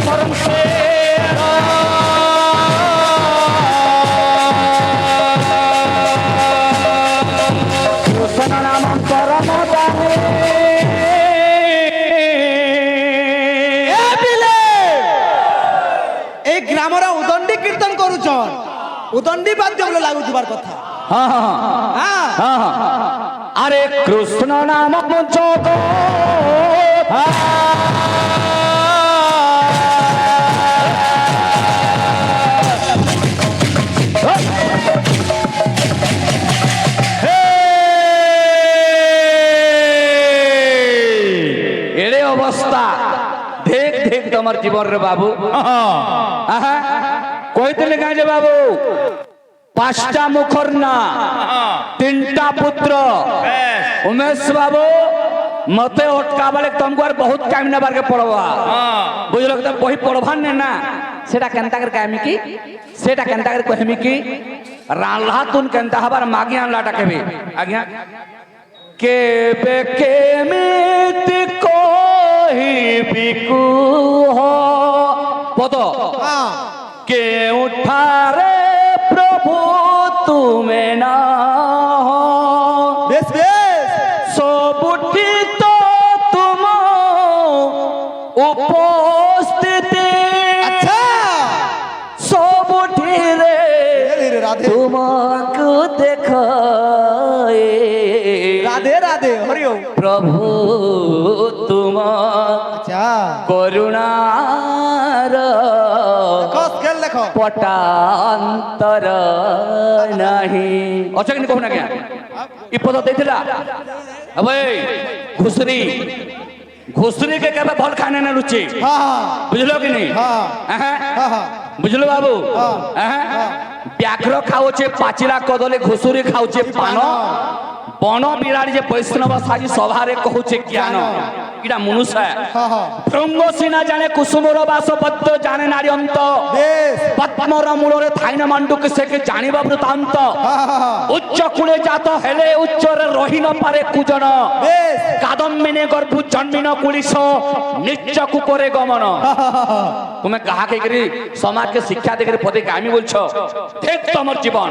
परम से कृष्ण नाम परम जाने এই গ্রামরা উদণ্ডী কীর্তন করুছন উদণ্ডী বাদ্য গুলো লাগুবার কথা हाँ हाँ हाँ अरे कृष्ण नाम जगत एड़े अवस्था देख देख तुम्हार जीवन रे बाबू कहते गाँजे बाबू पांचटा मुखर ना तीनटा पुत्र उमेश बाबू मते अटका बाले तुमको और बहुत टाइम ने बार के पढ़वा बुझलो तो बही पढ़वान ने ना सेटा केनता कर कहमी की सेटा केनता कर कहमी की राल्हा तुन केनता हबार मागी आनला टाकेबे आज्ञा के बेके मित कोही बिकु हो पतो के उठारे प्रभु तुम्हें ना हो বেশ বেশ सबुठी तो तुम उपस्थिति আচ্ছা सबुठी रे ধীরে রাধে तुमको देखो রাধে রাধে হরি ওম प्रभु तुम আচ্ছা करुणार দেখো স্কেল দেখো पटांतर नहीं अच्छा कि कहूँ ना क्या ये पता देथिला अबे घुसरी घुसरी के केबे भल खाने ना रुचि হ্যাঁ হ্যাঁ बुझलो कि नहीं हाँ। हाँ बुझलो बाबू व्याघ्र खाऊचे पाचिला कदली घुसुरी खाऊचे पान बन बिराड़ी जे वैष्णव साजी सभारे कहूचे ज्ञान इटा मनुष्य भृंग सीना जाने कुसुमर बास पद्य जाने नारी अंत বেশ पद्मर मूलरे थाइन मांडुक सेके जानिबा वृतांत उच्च कुले जात हेले उच्चरे रही न पारे कुजन বেশ कादम्बिनी गर्भु जन्मिन कुलिस निच्च कुकरे गमन तुम्हें कहा के समाज के शिक्षा देकर पदे कामी बोलछो देख तमर जीवन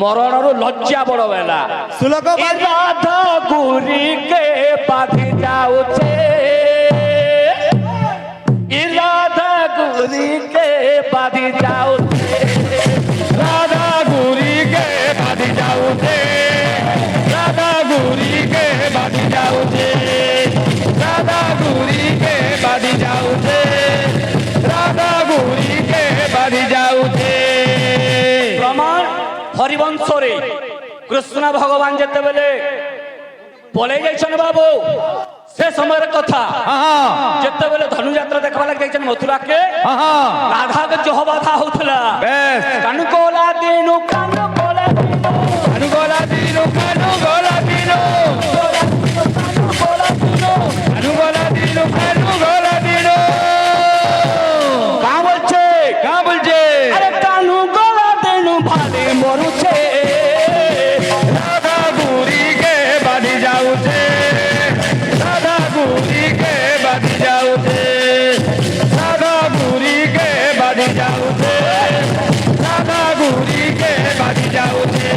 मरणर लज्जा बड़ बेला শ্লোক राधा गुरी के बाधी जाउछे राधा गुरी के बाधी जाउछे राधा गुरी के बाधी जाउछे राधा गुरी के बाधी जाउछे राधा गुरी के बाधी जाउछे राधा गुरी के बाधी जाउछे प्रमाण हरिवंश रे कृष्ण भगवान जेते बेले बोले जाइछन बाबू से समय कथा जेते बेले धनुयात्रा देखबा लाग जाइछन मथुरा के राधा के जह बाधा होथला कानुकोला दिनु कानुकोला दिनु कानुकोला दिनु कानुकोला दिनु कानुकोला दिनु कानुकोला दिनु का बोलछे अरे कानुकोला दिनु भाले मरुछे राधा गुरी के बाधी जाउछे राधा गुरी के बाधी जाउछे राधा गुरी के बाधी जाउछे राधा गुरी के बाधी जाउछे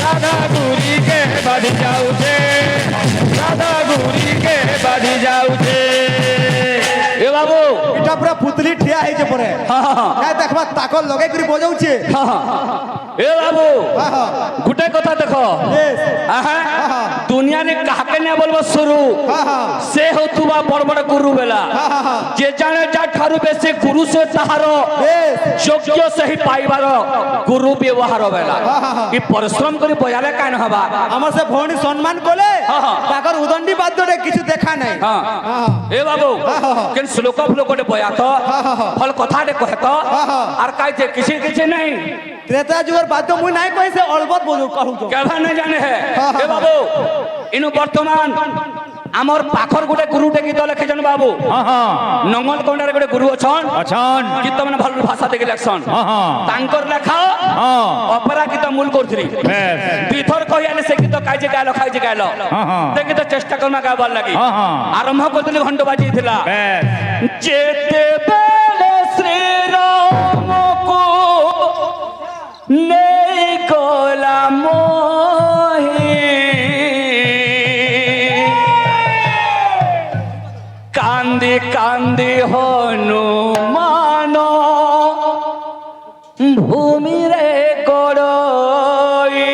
राधा गुरी के बाधी जाउछे राधा गुरी के बाधी जाउछे ए बाबू এটা পুরা পুতলি ঠিয়া হইছে পরে নাই দেখবা তাকল লগে করি বজাউছে ए बाबू गुटे कथा देखो বেশ दुनिया ने काके ने बोलबो शुरू से होतुबा बड़ बड़ गुरु बेला जे जाने जा ठारु बेसे गुरु से ताहारो বেশ योग्य से ही पाइबार गुरु व्यवहार बेला कि परिश्रम करी बजाले कान हबा আমার সে ভৌণী সম্মান করলে তাকর উদণ্ডী বাদ্যরে কিছু দেখা নাই ए बाबू केन श्लोक फ्लोकटे बया तो फल कथा दे कहे तो आर काई जे किसी किसी नहीं त्रेता जुगर बाद्य मुई নাই কইছে অলবত বলু कहू तो केभा नहीं जाने है ए बाबू इनु वर्तमान आमर पाखर गोटे गुरुटे गीत लिखिछन बाबू नंगल कोंडारे गोटे गुरु अछन गीत माने भल भाषा देके लेखसन तांकर लेखा ऑपेरा गीत मूल करथि दुईथर कहियाले से गीत काजे गायलो ते गीत चेष्टा करना गाबार लागि आरंभ करथि घंटा बाजी थिला जेते কান্দি হনুমান ভূমিরে গড়ই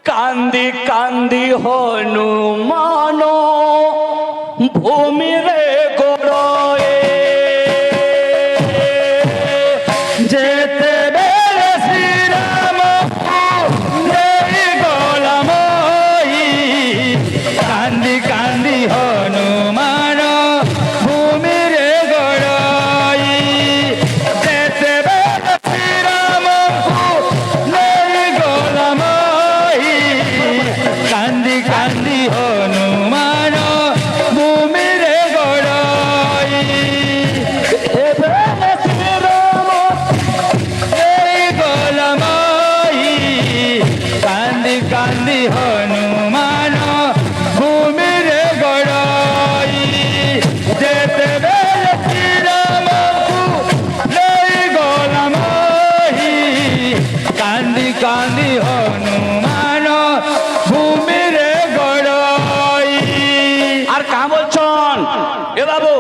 কান্দি কান্দি হনুমান ভূমিরে গড়ই যেতে বেড়ে শ্রীরাম নেই গোলাময়ী কান্দি কান্দি হনুমান ভূমিরে গড়ই যেতে বেড়ে শ্রীরাম নেই গোলাময়ী কান্দি কান্দি হনুমান ভূমিরে গড়ই কান্দি কান্দি হনুমান ভূমিরে গড়ই যেতে বেড়ে শ্রীরাম নেই গোলাময়ী কান্দি কান্দি হনুমান ভূমিরে গড়ই আর কা বলছন এ বাবু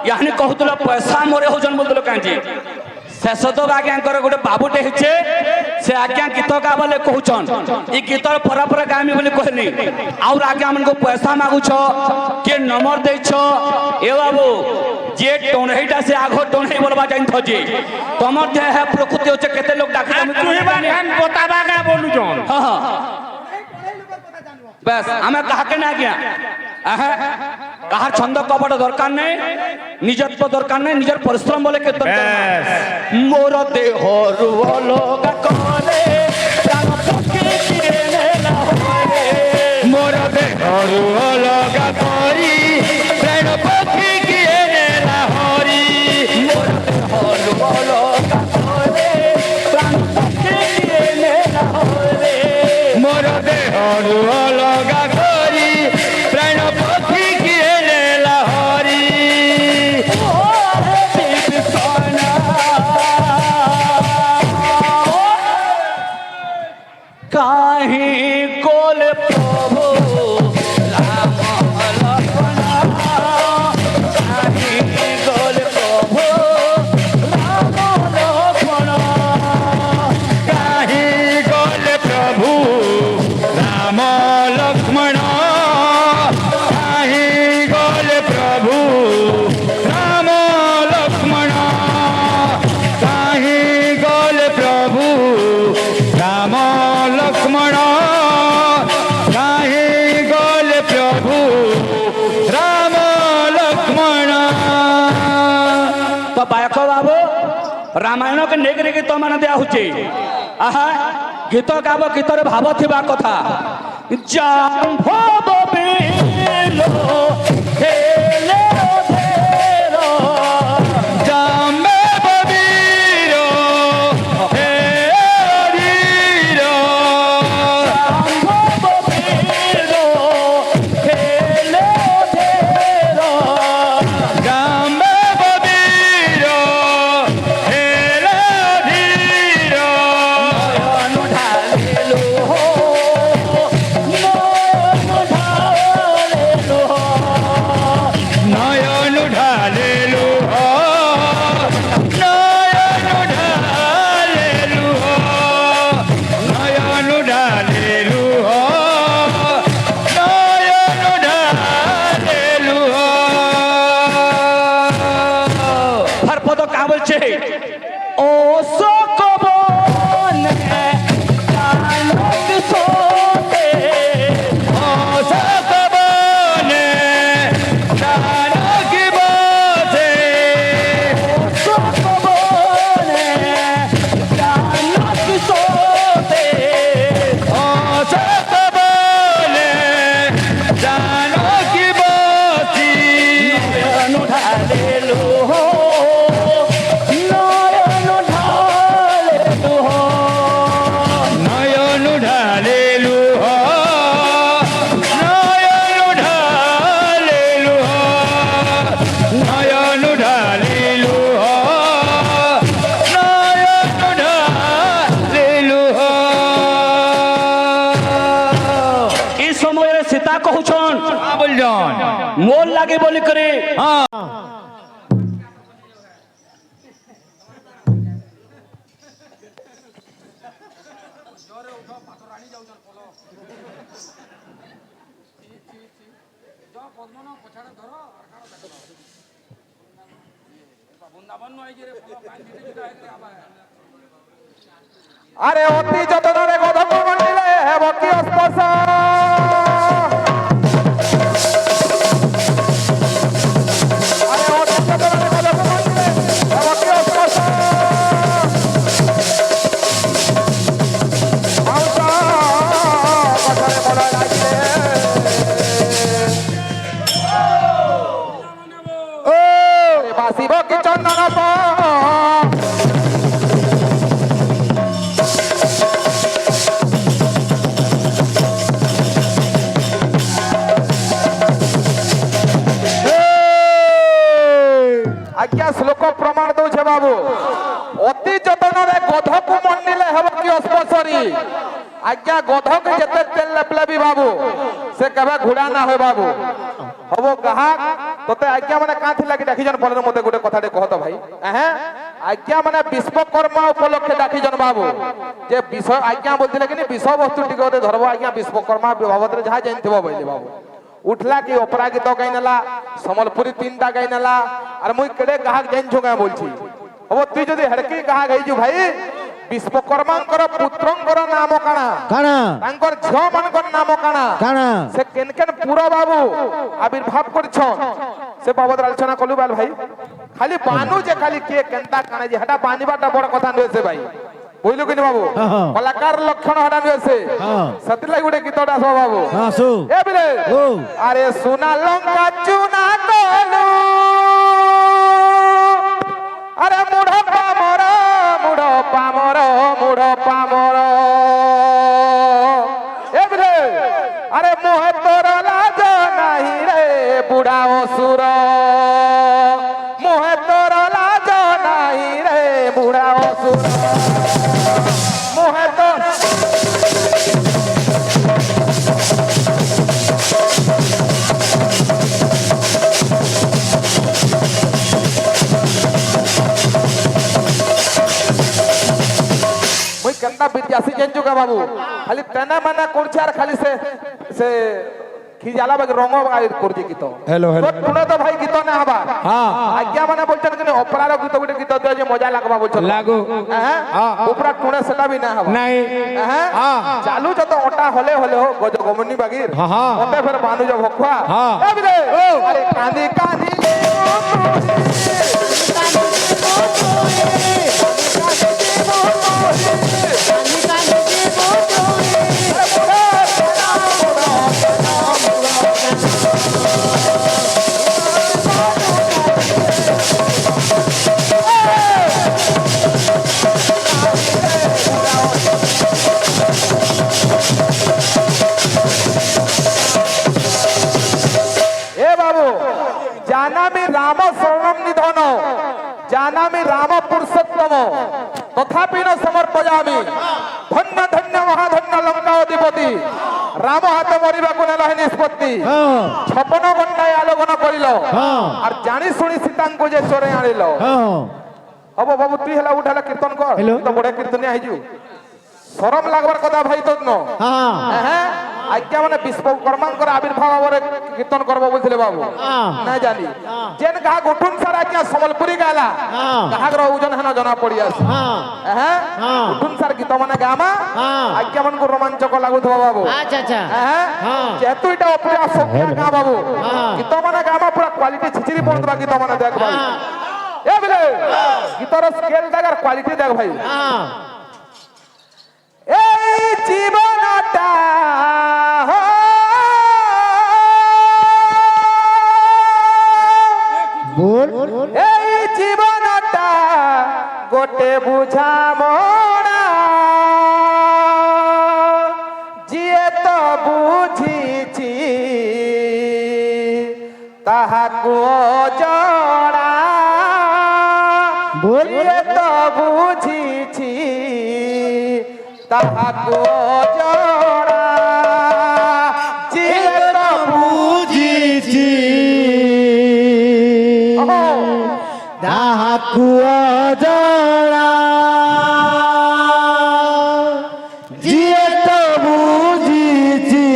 ইয়ানি কহুতল পয়সা মরে হজন বলতল কাঁজি শেষ তো আজ্ঞাঙ্কর গোটে বাবুটে হচ্ছে সে আজ্ঞা গীত গাবলে কহুছন ই গীতর পরে গামি বলে কহনি আর আজ্ঞা আমাকে পয়সা মাগুছ কে নম্বর দেইছ এ বাবু যে টনেইটা সে আগ টনেই বলবা জানিথ যে তোমার যে হ্যাঁ প্রকৃতি হচ্ছে কেতে লোক ডাকি তুমি बतावा का बोलुछन হ্যাঁ হ্যাঁ বেশ আমি কাহাকে না আজ্ঞা কাহার ছন্দ কপট দরকার নেই নিজত্ব দরকার নেই নিজের পরিশ্রম বলে কীর্তন মোর দেহ অলগা করে প্রাণ পক্ষে কিরে নেলা হরে মোর দেহ অলগা করি প্রাণ পক্ষে কিরে নেলা হরি মোর দেহ অলগা করে প্রাণ পক্ষে কিরে নেলা হরে মোর দেহ অলগা করি প্রাণ পক্ষে কিরে নেলা হরি কাহি কোল প্রভু রাম লক্ষ্মণ কাহি কোল প্রভু রাম লক্ষ্মণ কাহি কোল প্রভু রাম লক্ষ্মণ কাহি কোল প্রভু রাম লক্ষ্মণ কাহি কোল প্রভু রাম লক্ষ্মণ কাহি গল প্রভু রাম লক্ষ্মণ তো বায়ক বাবু রামায়ণকে নেইকি গীত মানে দিয়া হচ্ছে আহা গীত গাব গীতর ভাব থিবা কথা জাম্ভব বীর হেলে ধের জাম্ভব বীর হে ধীর জাম্ভব বীর হেলে ধের জাম্ভব বীর হেলে ধীর নয়ন ঢালিলো নয়ন ঢালিলো নয়ন ঢালিলো নয়ন ঢালিলো হরপদ কা বলছে ও সকবন জানক সোতে ও সকবন জানক বসে সকবন জানক সোতে ও সকবন জানক বসি নয়ন ঢালিলো নয়ন ঢালিলো নয়ন ঢালিলো নয়ন ঢালিলো নয়ন ঢালিলো নয়ন ঢালিলো এই সময়ের সীতা কহুছন बोलजन মোর লাগে বলি করে আরে অতি যতনরে গধক মন্ডিলে হেব কি স্পর্শ আরে অতি যতনরে গধক মন্ডিলে হেব কি স্পর্শ আউতা কথারে বলা লাগিলে ও বাসিব কি চন্দন পা আজ্ঞা শ্লোক প্রমাণ দৌছে বাবু অতি যতনরে গধকু মন্ডিলে হব কি অস্পর্শী আজ্ঞা গধক যেতে তেল লেপলেবি বাবু সে কেবে ঘুড়া না হয় বাবু হব গাহাক তোতে আজ্ঞা মানে কাঁথি লাগি ডাকিজন পরের মধ্যে গোটে কথাটে কহত ভাই হ্যাঁ আজ্ঞা মানে বিশ্বকর্মা উপলক্ষে ডাকিজন বাবু যে বিষয় আজ্ঞা বলছিলে কি বিষয়বস্তু টিকে ওতে ধরব আজ্ঞা বিশ্বকর্মা বাবদরে যাহা জানিথিব বইলে বাবু উঠলা কি অপরা গীত গাই নেলা সম্বলপুরী তিনটা গাই নেলা আর মুই কেড়ে গাহাক জানিছু গাঁ বলছি হব তুই যদি হেড়কি গাহাক হইছু ভাই বিশ্বকর্মাঙ্কর পুত্রঙ্কর নাম কাଣା কাଣା তাঙ্কর ঝিও মানকর নাম কাଣା কাଣା সে কেন কেন পুরো বাবু আবির্ভাব করছন সে বাবদ আলোচনা কলু বাল ভাই খালি বানু যে খালি কে কেনতা কাଣା যে হেটা বানিবাটা বড় কথা নয় ভাই বুঝলু কিনি বাবু কলাকার লক্ষণ হটা নয় সতিলাই গুটে গীতটা আসব বাবু আসু এ বিলে ও আরে সোনা লঙ্কা চুনা কলু আরে মুড় পামর মুড় পামর মুড় পামর এ বিলে আরে মোহ তোর লাজ নাহি রে বুড়া অসুর মোহ তোর লাজ নাহি রে বুড়া অসুর মোহ তোর মুই কেনটা বিদ্যাসী জানছু কা বাবু খালি তেনা মানা করছে আর খালি সে সে খিজালা বাগ রঙ আইর করছে গীত হেলো হেলো টুনে তো ভাই গীত না হবা হ্যাঁ আজ্ঞা মানে বলছেন কি অপরার গীত গুটে গীত দিয়ে যে মজা লাগবা বলছেন লাগু হ্যাঁ উপরা টুনে সেটা বি না হবা নাই হ্যাঁ হ্যাঁ চালু যত ওটা হলে হলে হো গজ গমনি বাগির হ্যাঁ ওতে ফের বানু যে ভকুয়া হ্যাঁ এ বিলে আরে কাঁদি কাঁদি জানামি রাম শরণম নিধন জানামি রাম পুরুষোত্তম তথাপি ন সমর্পয়ামি ধন্য ধন্য মহাধন্য লঙ্কা অধিপতি রাম হাতে মরিবাকু নেলহি নিষ্পত্তি হ্যাঁ 56 ঘণ্টায় আলোচনা করিল হ্যাঁ আর জানি শুনি সীতাঙ্কু যে চোরে আনিল হ্যাঁ হব বাবু তুই হেলা উঠালা কীর্তন কর হেলো। তুই তো বড় কীর্তনিয়া হইছু শরম লাগবার কথা ভাই তো ন হ্যাঁ হ্যাঁ আজ্ঞা মানে বিশ্বকর্মাঙ্কর আবির্ভাব আবার কীর্তন করবো বলছিলে বাবু না জানি যেন গাহক উঠুন সার আজ্ঞা সম্বলপুরী গালা গাহকর ওজন হেন জনা পড়ি আছে হ্যাঁ উঠুন সার গীত মানে গামা আজ্ঞা মানকু রোমাঞ্চক লাগুথব বাবু আচ্ছা আচ্ছা হ্যাঁ যেহেতু এটা অপ্রিয় সখ্যা গা বাবু গীত মানে গামা পুরা কোয়ালিটি ছিচিরি পড়বা গীত মানে দেখ ভাই এ বিলে গীতর স্কেল দেখ আর কোয়ালিটি দেখ ভাই এই জীবনটা বল এই জীবনটা গোটে বুঝা মোড়া যিয়ে তো বুঝিছি তাহাকু জড়া বল যিয়ে তো বুঝিছি তাহাকু জড়া যিয়ে তো বুঝিছি ତାହାକୁ ଅଜଣା ଯିଏ ତ ବୁଝିଛି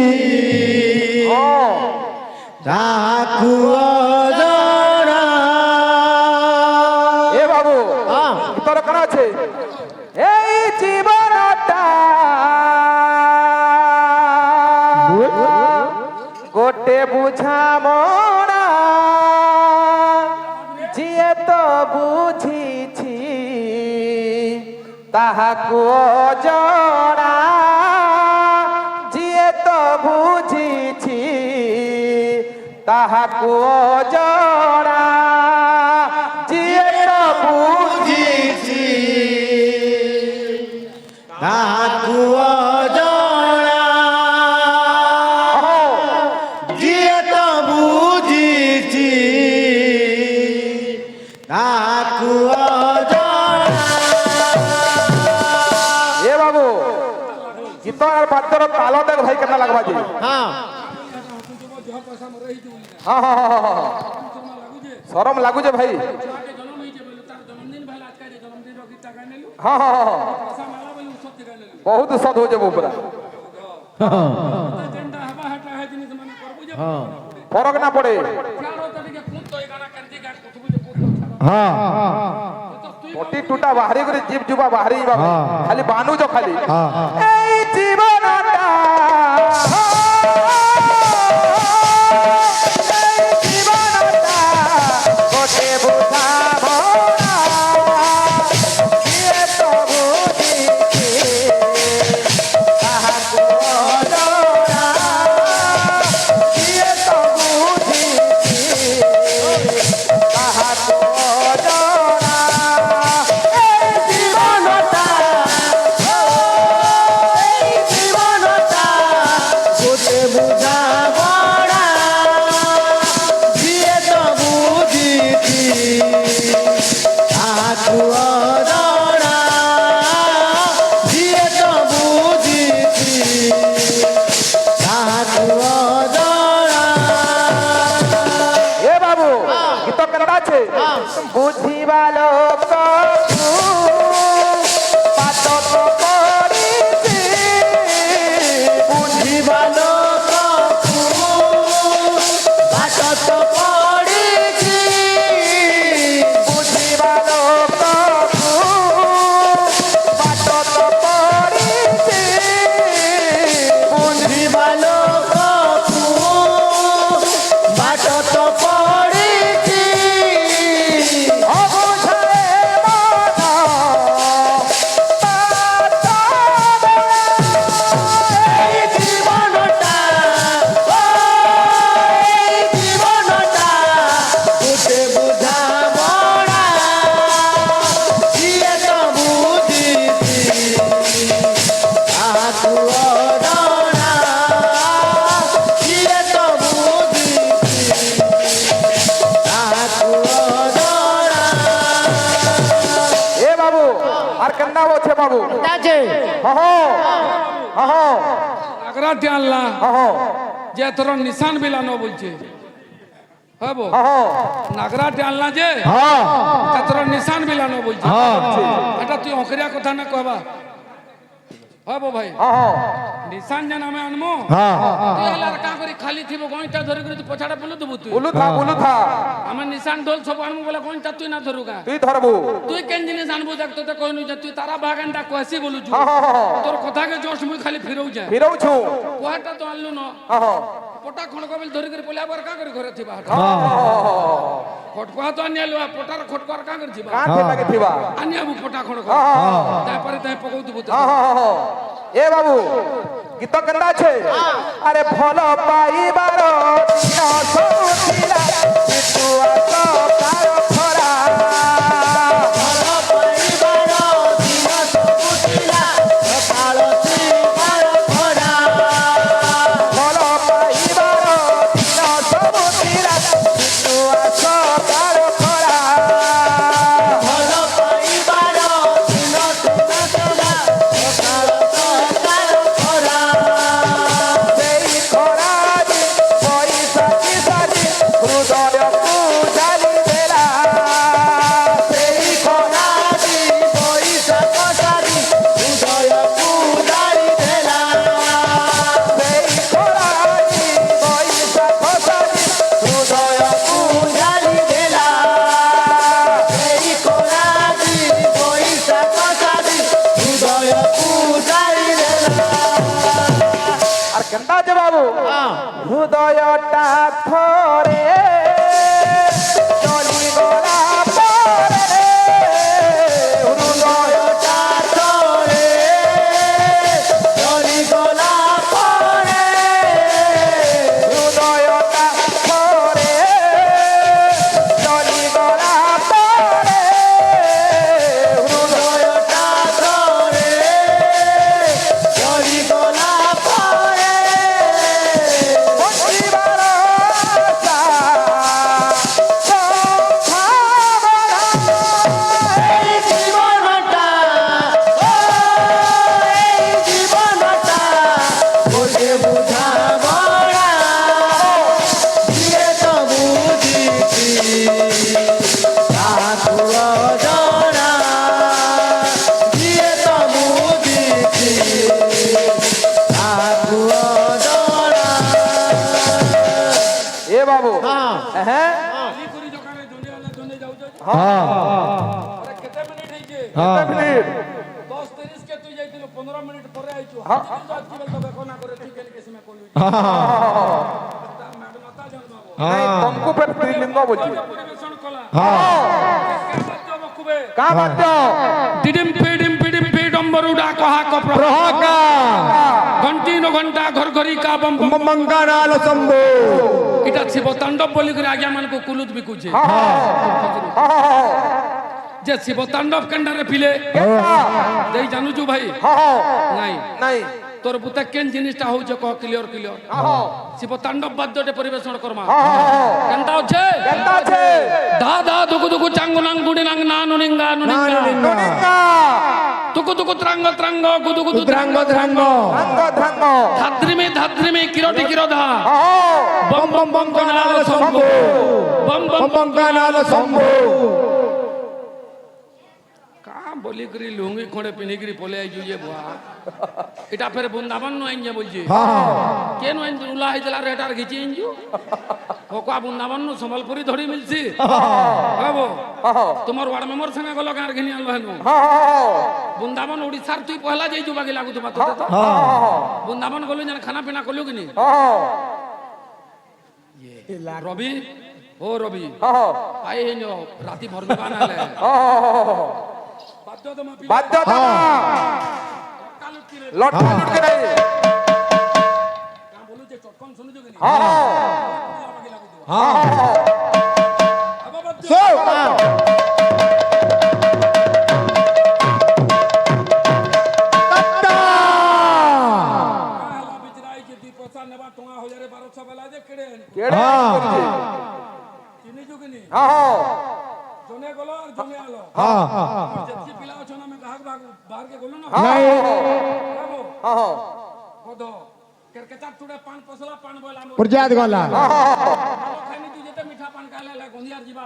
ତାହାକୁ ଅଜଣା। এ বাবু তোর কোন আছে এই জীবনটা গোটে বুঝামরা যিয়ে তো বুঝিছি তাহাকু অজনা যিয়ে তো বুঝিছি তাহাকু অজনা যিয়ে তো বুঝিছি ତାହାକୁ ଅଜଣା ଯିଏ ତ ବୁଝିଛି ତାହାକୁ ଅଜଣା। এ বাবু গীত আর বাদ্যর তাল দেখ ভাই কেনা লাগবা জি হ্যাঁ হ্যাঁ হ্যাঁ হ্যাঁ হ্যাঁ শরম লাগুছে ভাই হ্যাঁ হ্যাঁ হ্যাঁ বহুত সদ হয়ে যাবো পুরা ফরক না পড়ে পটি টুটা বাহারি করে জিপ জুবা বাহারি যাবা খালি বানুছ খালি এই জীবনটা এই জীবনটা গোটে বুঝাবো না যিয়ে তো বুঝিছি তাহাকু অজনা যিয়ে তো বুঝিছি তাহাকু অজনা এই জীবনটা এই জীবনটা গোটে বুঝাবনা ଯିଏ ତ ବୁଝିଛି ତାହାକୁ ଅଜଣା ଯିଏ ତ ବୁଝିଛି ତାହାକୁ ଅଜଣା। এ বাবু গীত কেনটা আছে বুঝিবা লোক পাতক করিছি ବୁଝିବା ଲୋକକୁ ବାଟ ତ ପଡ଼ିଛି বুঝিবা লোক পাতক করিছি ବୁଝିବା ଲୋକକୁ ବାଟ ତ ପଡ଼ିଛି অবুঝায়ে মন এই জীবনটা এই জীবনটা গোটে ବୁଝାମଣା ଯିଏ ତ ବୁଝିଛି ତାହାକୁ ଅଜଣା ଯିଏ ତ ବୁଝିଛି ତାହାକୁ ଅଜଣା। এ বাবু আর কেন্না বলছে বাবু তাছে হহ হহ আগরা টিয়াল্লা হহ যে তোর নিশান বিলানো বলছে হব হহ নাগরা টিয়াল্লা যে তোর নিশান বিলানো বলছে এটা তুই অকরিয়া কথা না কহবা হব ভাই হহ নিশান যেন আমি আনমো তুই এলার কা করি খালি থিব গইটা ধরে করে তুই পছাড়া বলে দেবো তুই বুলু থা আমার নিশান ঢোল সব আনমো বলে গইটা তুই না ধরুগা তুই ধরবু তুই কেন জিনিস আনবো দেখ তো কইনু যে তুই তারা বাগানটা কইছি বলুছু হহ তোর কথাকে জোশ মুই খালি ফিরৌ যা ফিরৌছু কোহাটা তো আনলু ন হহ পটা খড় কবিল ধরি করে পলে আবার কা করে ঘরে থিবা খটকোয়া তো আনিয়ালু পটার খটকোয়ার কা করে থিবা কাঁথে লাগে থিবা আনিয়াবু পটা খড় তারপরে তাই পকাউ দেবো হহ এ বাবু গীত কেনটা আছে আরে ভাল পাইবার দিন সৌথিলা কিন্তু আস কার খরা ଭଲ ପାଇବାର ଦିନ ସବୁ ଥିଲା ସକାଳ ଥିବାର ଖରା ଭଲ ପାଇବାର ଦିନ ସୌଥିଲା କିନ୍ତୁ আস কার খরা ଭଲ ପାଇବାର ଦିନ ଥିଲା ସକାଳ ସକାଳ ଖରା সেই খরা পয়সা কি সাথে হৃদয়টা থরে চলিগলা পরে হৃদয়টা থরে চলিগলা পরে হৃদয়টা থরে চলিগলা পরে হৃদয়টা থরে চলিগলা পরে বঞ্চিবার আশা সম্ভাবনা এই জীবনটা এই জীবনটা বুঝে বুঝাবো না দিয়ে তো বুঝিছি তাকু অজনা দিয়ে তো বুঝিছি তাকু অজনা এ বাবু হ্যাঁ পুরি দোকানে জনে আলা জনে যাও যাও আরে কেতে মিনিট হইছে মিনিট 10 30 কে তুই যাইছিল 15 মিনিট পরে আইছো আজকে বলতো দেখো না করে তুই কেন কেসে মে কোন ম্যাডাম আতা জান বাবু नहीं तुमको पर त्रिलिंग बोलছি পরিবেশন কলা का बात ডিডিম পিডিম পিডম্বরু ডাকহা কপ্র প্রহাকা ঘন্টি ন ঘন্টা ঘর ঘরি কা বম বম মঙ্গনাল শম্ভু এটা শিব তাণ্ডব বলি করে আজ্ঞা মানকো কুলুত বিকুছে যে শিব তাণ্ডব কেন্ডারে পিলে দেই জানুছু ভাই নাই नहीं তোর বুতে কেন জিনিসটা হউছে কহ ক্লিয়ার শিব তাণ্ডব বাদ্যতে পরিবেশন করমা কেনটা হচ্ছে केता छे ধা ধা দুকু দুকু চাঙ্গু নাং গুডি নাং না নুনিঙ্গা নুনিঙ্গা नुनिंगा তুকু তুকু ত্রাঙ্গ ত্রাঙ্গ গুদু গুদু ত্রাঙ্গ ত্রাঙ্গ धंगो धंगो ধাদ্রিমে কিরটি কিরধা বম বম বম কনাল শম্ভু বম বম বম মঙ্গনাল শম্ভু কা বলি করি লুঙ্গি খড়ে পিনি করি পলে আইজু যে বুয়া এটা ফের বৃন্দাবন নো আইন যে বলছি কেন আইন উলা হইতলা রেটার ঘিচি আইনজু ওকা বৃন্দাবন নো সম্বলপুরি ধরি মিলছি বাবু তোমার ওয়ার্ড মেম্বার সঙ্গে গলো গার ঘিনি আনলো হেনু বৃন্দাবন ওড়িশার তুই পহলা যাইজু বাকি লাগু তোমার তো বৃন্দাবন গলু জান খানা পিনা কলু কিনি রবি ও রবি পাই হেন রাতি ভর দোকান আলে বাদ্য তোমা পি बात लौट लौट के नहीं কা বলু যে চটকন শুনুজু কিনি हां বাকি লাগু তোমা আবা বাদ্য সো তত্তা কালা বিজরাই যে দুই পয়সা নেবা টঙ্গা হজারে 1200 বেলা যে কেড়ে केड़े চিনি জুগিনি हां জনে গলো আর জনে আলো যেতি পিলা অছ না মে গাহক বাহার কে গলো না বাবু हां কদ কেরকেটা টুডে পান পসলা পান বলা প্রজাত গলা খাইনি তুই যেতে মিঠা পান খাইলে গন্ধিয়ার জিবা